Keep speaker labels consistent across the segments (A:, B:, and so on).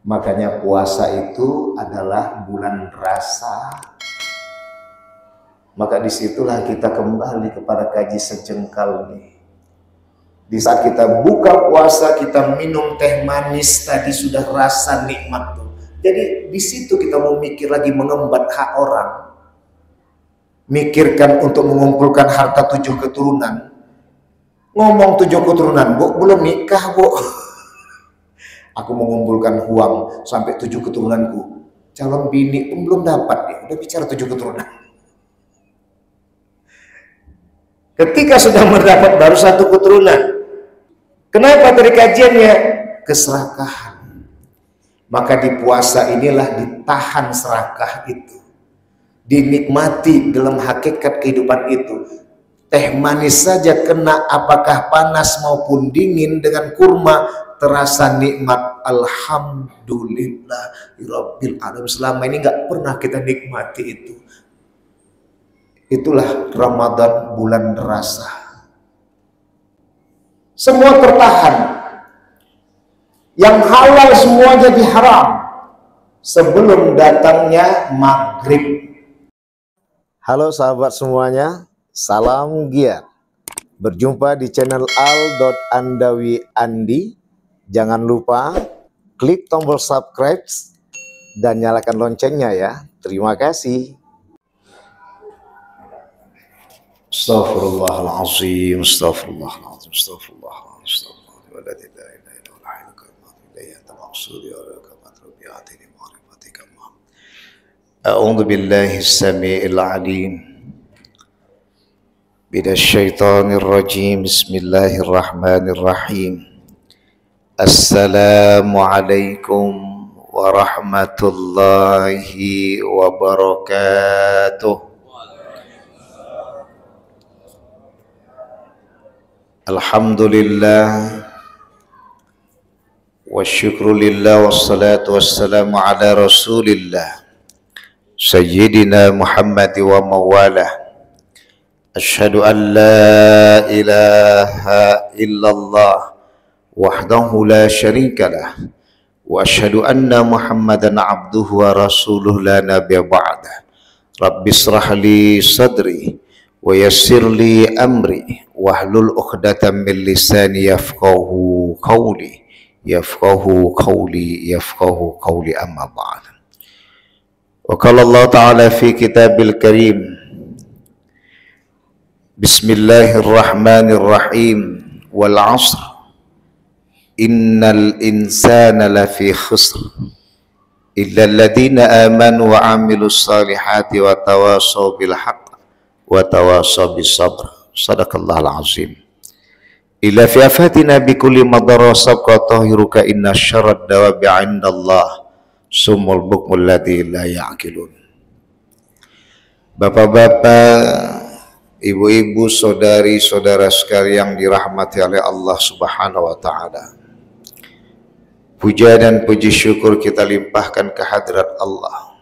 A: Makanya puasa itu adalah bulan rasa. Maka disitulah kita kembali kepada kaji sejengkal nih. Di saat kita buka puasa, kita minum teh manis tadi sudah rasa nikmat tuh. Jadi di situ kita mau mikir lagi mengembat hak orang. Mikirkan untuk mengumpulkan harta 7 keturunan. Ngomong 7 keturunan, Bu, belum nikah, Bu. Aku mengumpulkan uang sampai 7 keturunanku. Calon bini pun belum dapat dia, udah bicara 7 keturunan. Ketika sudah mendapat baru 1 keturunan. Kenapa dari kajiannya? Keserakahan. Maka di puasa inilah ditahan serakah itu. Dinikmati dalam hakikat kehidupan itu. Teh manis saja kena apakah panas maupun dingin dengan kurma terasa nikmat. Alhamdulillah Rabbil alamin. Selama ini nggak pernah kita nikmati itu. Itulah Ramadan bulan rasa. Semua tertahan. Yang halal semua jadi haram sebelum datangnya maghrib. Halo sahabat semuanya, salam giat. Berjumpa di channel al.andawi.andi. Jangan lupa klik tombol subscribe dan nyalakan loncengnya ya. Terima kasih. Astaghfirullahaladzim, astaghfirullahaladzim, astaghfirullahaladzim, A'udzu billahi as-sami'il 'alim minasyaitonir rajim. Bismillahirrahmanirrahim. Assalamualaikum warahmatullahi wabarakatuh. Alhamdulillah wa syukrulillah wassalatu wassalamu ala rasulillah Sayyidina Muhammad wa mawalah. Asyhadu an la ilaha illallah wahdahu la syarikalah wa asyhadu anna Muhammadan abduhu wa rasuluh la nabiyya ba'dah. Rabbi israh li sadri wa yassir li amri wahlul 'uqdatam min lisani yafqahu qawli yafqahu qawli amma ba'd. Wa qala Allah ta'ala fi kitabil karim, Bismillahirrahmanirrahim, wal 'asr innal insana lafi khusr illa alladhina amanu wa 'amilus salihati wa tawasaw bil haqq wa tawasaw bis sabr. Sadaqallahul azim. Ila fi afatina bi kulli madarasab ka tahiruka inna syarrad dawabi 'indallah sumul bukmul ladzi la ya'qilun. Bapak-bapak, ibu-ibu, saudari-saudara sekalian yang dirahmati oleh Allah Subhanahu wa taala. Puja dan puji syukur kita limpahkan ke hadirat Allah.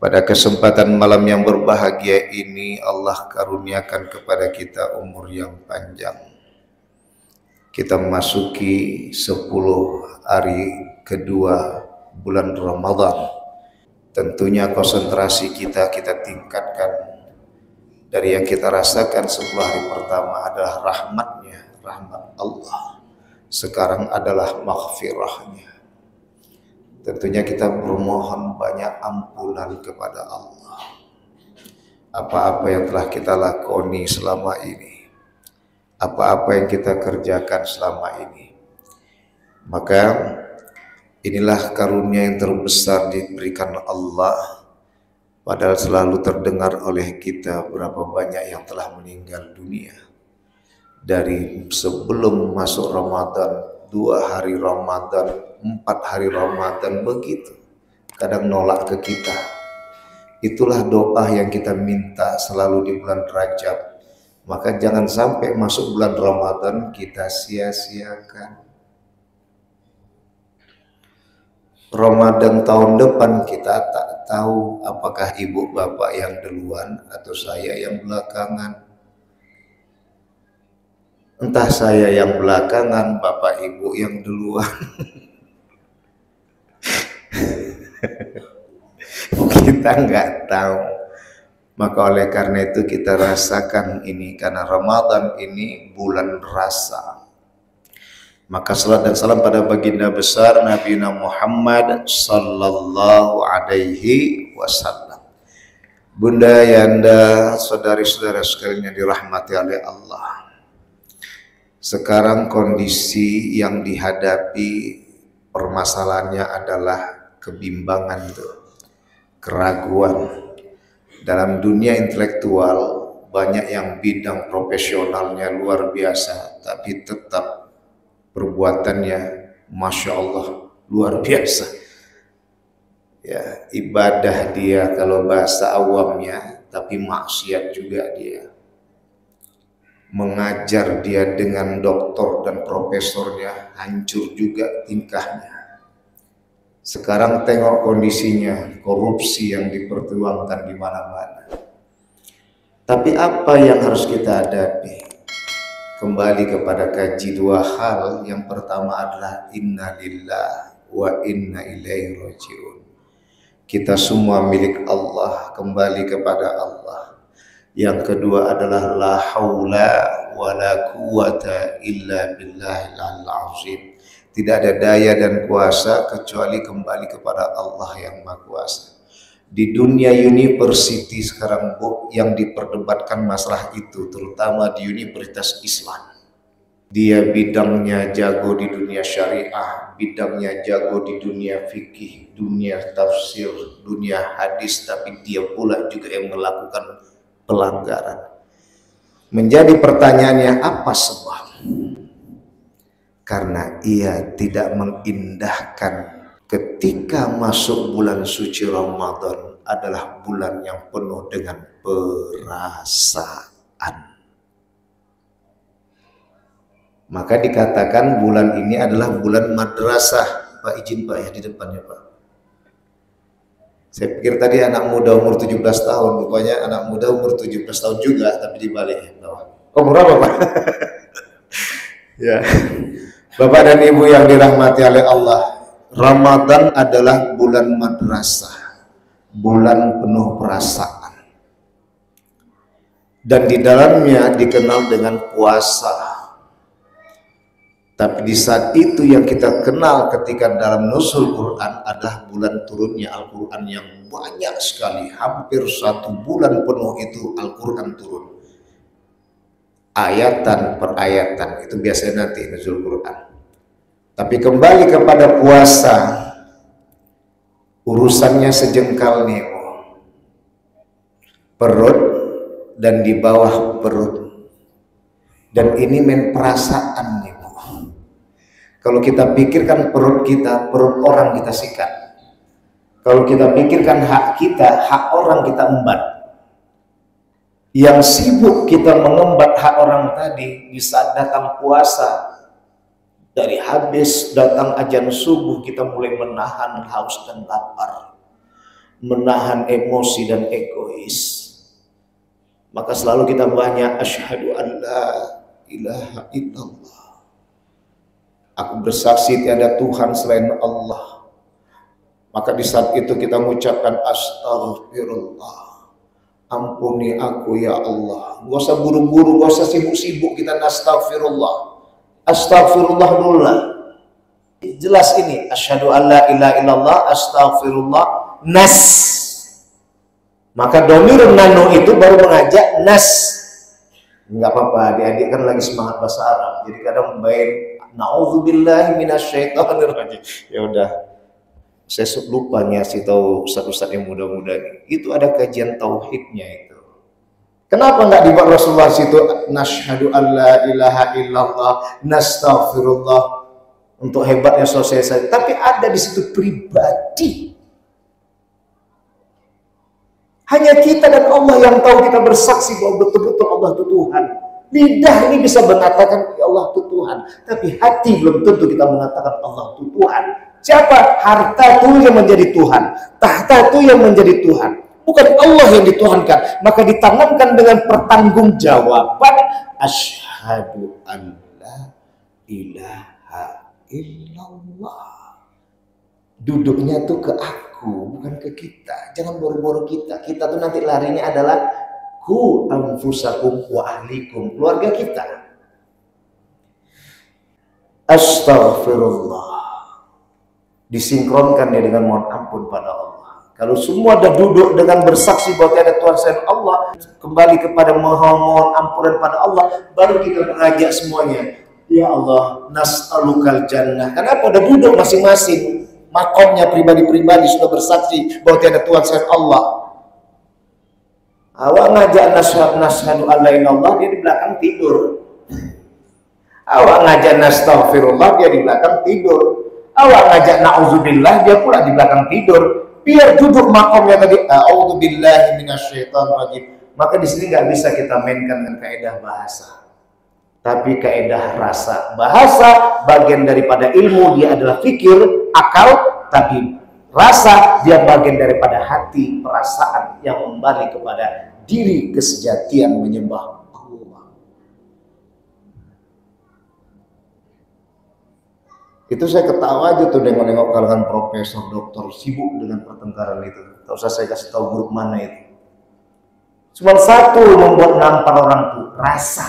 A: Pada kesempatan malam yang berbahagia ini, Allah karuniakan kepada kita umur yang panjang. Kita memasuki 10 hari kedua bulan Ramadan. Tentunya konsentrasi kita tingkatkan dari yang kita rasakan 10 hari pertama adalah rahmatnya, rahmat Allah. Sekarang adalah maghfirahnya. Tentunya kita bermohon banyak ampunan kepada Allah. Apa-apa yang telah kita lakoni selama ini, apa-apa yang kita kerjakan selama ini, maka inilah karunia yang terbesar diberikan Allah. Padahal selalu terdengar oleh kita berapa banyak yang telah meninggal dunia. Dari sebelum masuk Ramadan, 2 hari Ramadan, 4 hari Ramadan, begitu. Kadang nolak ke kita. Itulah doa yang kita minta selalu di bulan Rajab. Maka jangan sampai masuk bulan Ramadan kita sia-siakan. Ramadan tahun depan kita tak tahu apakah ibu bapak yang duluan atau saya yang belakangan. Entah saya yang belakangan, bapak ibu yang duluan. Kita nggak tahu. Maka oleh karena itu kita rasakan ini, karena Ramadan ini bulan rasa. Maka salat dan salam pada baginda besar Nabi Muhammad sallallahu alaihi wasallam. Bunda, Yanda, saudari-saudara sekalian yang dirahmati oleh Allah. Sekarang kondisi yang dihadapi permasalahannya adalah kebimbangan itu, keraguan. Dalam dunia intelektual banyak yang bidang profesionalnya luar biasa, tapi tetap perbuatannya Masya Allah luar biasa. Ya, ibadah dia kalau bahasa awamnya, tapi maksiat juga dia. Mengajar dia dengan doktor dan profesornya, hancur juga tingkahnya. Sekarang tengok kondisinya, korupsi yang diperjuangkan di mana-mana. Tapi apa yang harus kita hadapi? Kembali kepada kaji dua hal. Yang pertama adalah inna lillah wa inna ilaihi rajiun. Kita semua milik Allah, kembali kepada Allah. Yang kedua adalah la haula wa la quwata illa billahil azim. Tidak ada daya dan kuasa kecuali kembali kepada Allah yang Maha Kuasa. Di dunia university sekarang yang diperdebatkan masalah itu, terutama di universitas Islam. Dia bidangnya jago di dunia syariah, bidangnya jago di dunia fikih, dunia tafsir, dunia hadis, tapi dia pula juga yang melakukan pelanggaran. Menjadi pertanyaannya, apa sebab? Karena ia tidak mengindahkan ketika masuk bulan suci Ramadan adalah bulan yang penuh dengan perasaan. Maka dikatakan bulan ini adalah bulan madrasah. Pak, izin Pak ya di depannya Pak. Saya pikir tadi anak muda umur 17 tahun, rupanya anak muda umur 17 tahun juga, tapi dibalik ya bawah. Umur berapa Pak? Ya. Bapak dan Ibu yang dirahmati oleh Allah, Ramadan adalah bulan madrasah, bulan penuh perasaan. Dan di dalamnya dikenal dengan puasa. Tapi di saat itu yang kita kenal ketika dalam nuzul Quran adalah bulan turunnya Al-Quran yang banyak sekali. Hampir 1 bulan penuh itu Al-Quran turun. Ayatan per ayatan, itu biasanya nanti nuzul Quran. Tapi kembali kepada puasa, urusannya sejengkal nih, perut dan di bawah perut, dan ini main perasaan nih. Kalau kita pikirkan perut kita, perut orang kita sikat. Kalau kita pikirkan hak kita, hak orang kita embat. Yang sibuk kita mengembat hak orang tadi di saat datang puasa, dari habis datang azan subuh kita mulai menahan haus dan lapar, menahan emosi dan egois. Maka selalu kita banyak asyhadu an la ilaha illallah. Aku bersaksi tiada Tuhan selain Allah. Maka di saat itu kita mengucapkan astaghfirullah. Ampuni aku ya Allah. Gak usah buru-buru, gak usah sibuk-sibuk kita astaghfirullah. Astaghfirullah dulu lah. Jelas ini. Asyhadu an la ilaha illallah astaghfirullah nas. Maka domir nano itu baru mengajak nas. Enggak apa-apa, adik-adik kan lagi semangat bahasa Arab. Jadi kadang baik na'udzubillahi minasyaitonirrajim. Ya udah, saya lupa ngasih tahu ustaz-ustaz yang muda-muda nih. Itu ada kajian tauhidnya itu. Kenapa nggak dibuat Rasulullah situ nasyhadu an la ilaha illallah nastaghfirullah untuk hebatnya sosialisasi, tapi ada di situ pribadi. Hanya kita dan Allah yang tahu, kita bersaksi bahwa betul-betul Allah itu Tuhan. Lidah ini bisa mengatakan ya Allah itu Tuhan, tapi hati belum tentu kita mengatakan Allah itu Tuhan. Siapa? Harta itu yang menjadi Tuhan, tahta itu yang menjadi Tuhan, bukan Allah yang dituhankan. Maka ditanamkan dengan pertanggungjawaban asyhadu an la ilaha illallah. Duduknya tuh ke aku. aku, bukan ke kita. Jangan boro-boro kita. Kita tuh nanti larinya adalah ku anfusakum wa ahlikum, keluarga kita. Astaghfirullah. Disinkronkan ya dengan mohon ampun pada Allah. Kalau semua dah duduk dengan bersaksi bahwa tiada Tuhan selain Allah, kembali kepada mohon ampunan pada Allah, baru kita mengajak semuanya. Ya Allah, nas'alukal jannah. Kenapa? Udah duduk masing-masing. Makomnya pribadi-pribadi sudah bersaksi bahwa tiada Tuhan selain Allah. Awak ngajak nashhadu alla ilaha illallah, dia di belakang tidur. Awak ngajak nastaghfirullah, dia di belakang tidur. Awak ngajak na'udzubillah, dia pula di belakang tidur. Biar duduk makomnya tadi, a'udzubillahi minasyaitonirrajim. Maka di sini nggak bisa kita mainkan dengan kaidah bahasa, tapi kaidah rasa. Bahasa bagian daripada ilmu, dia adalah fikir, akal, tapi rasa dia bagian daripada hati, perasaan yang kembali kepada diri kesejatian menyembah Allah. Itu saya ketawa aja tuh nengok-nengok kalangan profesor, dokter sibuk dengan pertengkaran itu. Tak usah saya kasih tahu grup mana itu. Cuma satu membuat nampar orang tuh, rasa.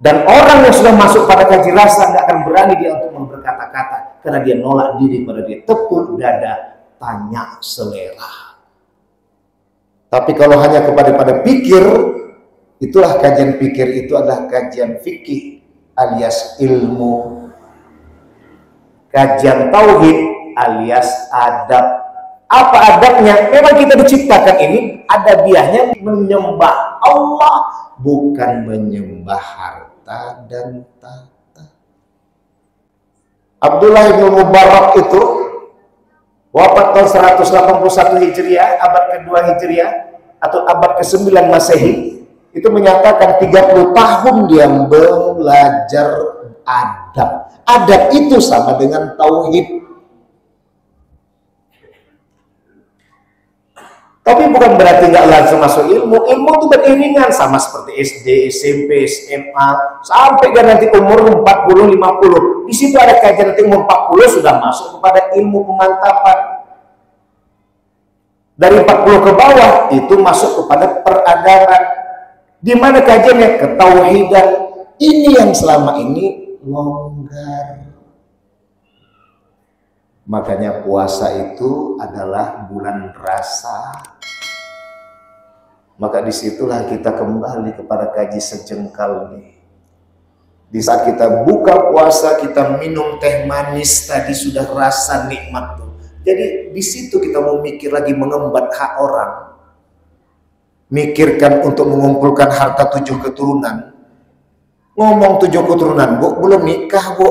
A: Dan orang yang sudah masuk pada kaji rasa nggak akan berani dia untuk berkata-kata, karena dia nolak diri pada dia, tepuk dada, tanya selera. Tapi kalau hanya pada pikir, itulah kajian pikir, itu adalah kajian fikih alias ilmu. Kajian tauhid alias adab. Apa adabnya? Memang kita diciptakan ini adabiahnya menyembah Allah, bukan menyembah harta dan tahta. Abdullah bin Mubarak itu wafat tahun 181 Hijriah, abad kedua Hijriah atau abad ke-9 Masehi, itu menyatakan 30 tahun dia belajar adab. Adab itu sama dengan tauhid. Tapi bukan berarti nggak langsung masuk ilmu. Ilmu itu beriringan sama seperti SD, SMP, SMA, sampai kan nanti umur 40, 50. Di situ ada kajian nanti umur 40 sudah masuk kepada ilmu pemantapan. Dari 40 ke bawah itu masuk kepada peradaban. Di mana kajiannya? Ketauhidan. Ini yang selama ini longgar. Makanya puasa itu adalah bulan rasa. Maka disitulah kita kembali kepada kaji sejengkal nih. Di saat kita buka puasa, kita minum teh manis tadi, sudah rasa nikmat tuh. Jadi di situ kita mau mikir lagi mengembat hak orang, mikirkan untuk mengumpulkan harta 7 keturunan. Ngomong 7 keturunan, Bu, belum nikah, Bu.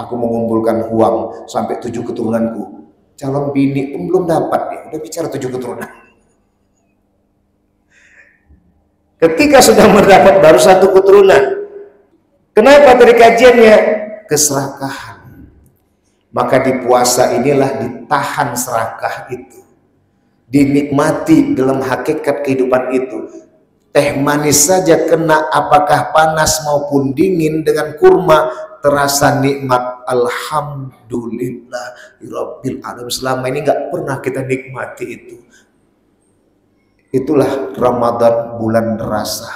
A: Aku mengumpulkan uang sampai 7 keturunanku. Calon bini pun belum dapat dia, udah bicara 7 keturunan. Ketika sudah mendapat baru 1 keturunan. Kenapa dari kajiannya? Keserakahan. Maka di puasa inilah ditahan serakah itu. Dinikmati dalam hakikat kehidupan itu. Teh manis saja kena, apakah panas maupun dingin, dengan kurma terasa nikmat. Alhamdulillah Rabbil alamin. Selama ini nggak pernah kita nikmati itu. Itulah Ramadan, bulan rasa.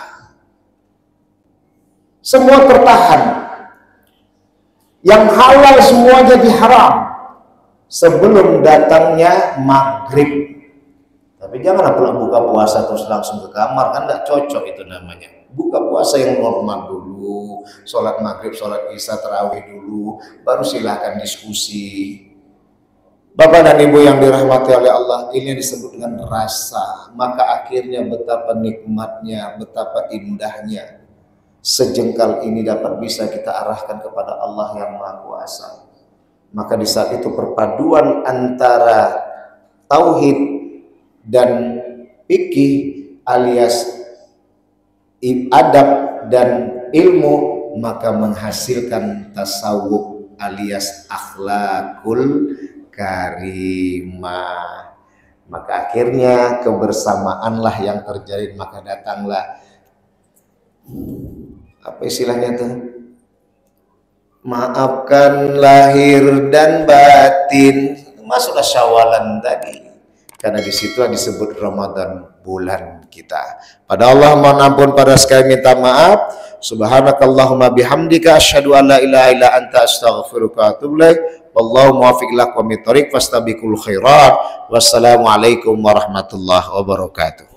A: Semua tertahan. Yang halal semua jadi haram sebelum datangnya maghrib. Tapi janganlah pulang buka puasa terus langsung ke kamar, kan nggak cocok itu namanya. Buka puasa yang normal dulu, sholat maghrib, sholat isya, tarawih dulu, baru silahkan diskusi. Bapak dan Ibu yang dirahmati oleh Allah, ini disebut dengan rasa. Maka akhirnya betapa nikmatnya, betapa indahnya sejengkal ini dapat bisa kita arahkan kepada Allah yang Maha Kuasa. Maka di saat itu perpaduan antara tauhid dan fikih alias adab dan ilmu, maka menghasilkan tasawuf alias akhlakul karimah. Maka akhirnya kebersamaanlah yang terjadi. Maka datanglah, apa istilahnya tuh, maafkan lahir dan batin, masuklah Syawalan tadi, karena di situ disebut Ramadan, bulan kita. Pada Allah mohon ampun, pada sekali minta maaf. Subhanakallahumma bihamdika asyhadu an la ilaha illa anta astaghfiruka wa atubu ilaik. Wallahu muwaffiq ila aqwamit thoriq fastabiqul khairat. Wassalamualaikum warahmatullahi wabarakatuh.